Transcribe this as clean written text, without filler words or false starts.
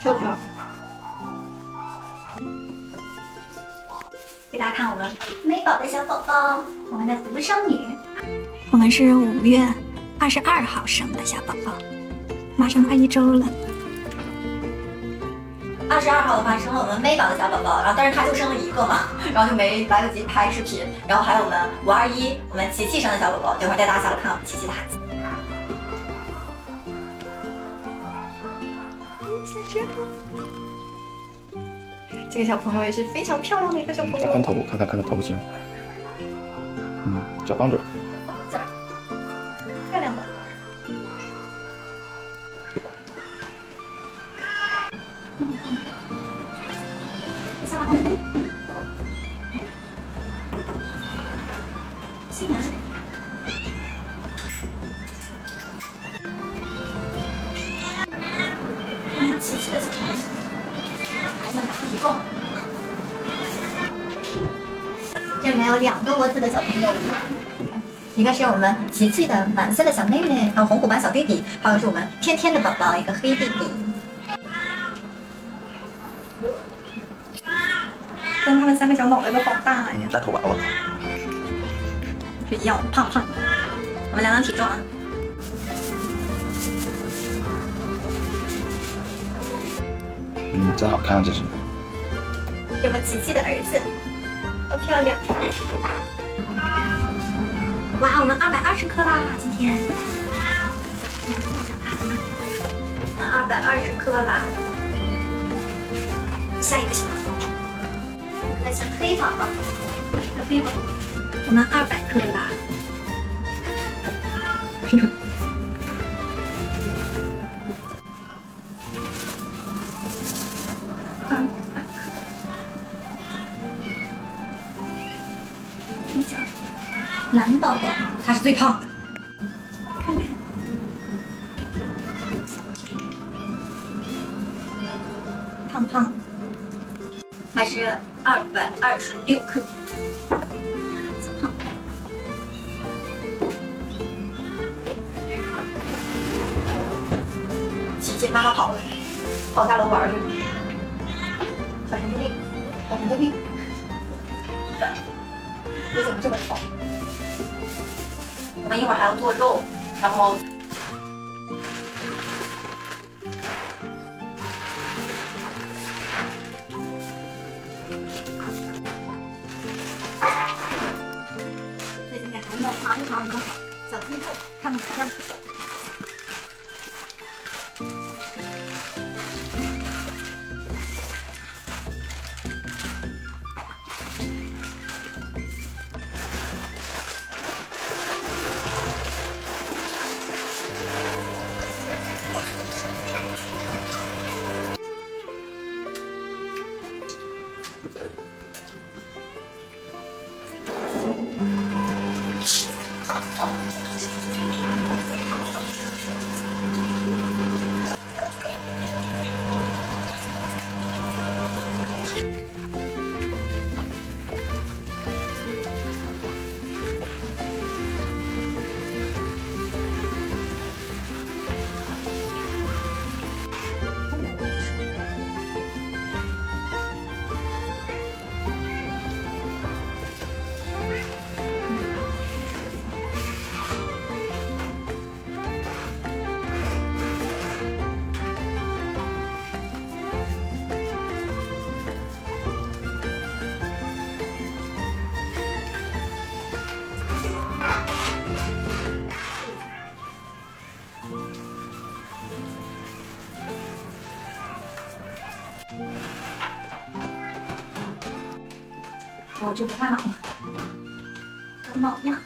球球。给大家看我们美宝的小宝宝，我们的福生女。我们是5月22号生的小宝宝，马上快1周了。22号的话生了我们美宝的小宝宝，然后但是他就生了1个嘛，然后就没来得及拍视频。然后还有我们521我们琪琪生的小宝宝，等会儿带大家下来看我们琪琪的孩子。这个小朋友也是非常漂亮的一个小朋友。看头，看他头型，小方嘴，这儿，漂亮的。下来，新娘。琪琪的小朋友，孩子们打一共。这里面有2个窝子的小朋友，一个是我们琪琪的蓝色的小妹妹，还有红虎斑小弟弟，还有是我们天天的宝宝，一个黑弟弟。但他们3个小脑袋都好大呀！带头娃娃，是一样胖胖的。我们量量体重啊。真好看啊，这是。这个琪琪的儿子，好漂亮！哇，我们220克啦，今天。220克啦。下一个小宝宝，我们的小黑宝宝，小黑宝宝，我们200克啦。蓝宝宝，他是最胖的，看看，胖胖，他是226克，胖。琪琪妈妈跑了，跑下楼玩去了，小神经病，小神经病，你怎么这么丑？我们一会儿还要做肉，然后最近给孩子们尝一尝我们的小鸡肉，看看怎么样。我就不太好了，跟猫一样。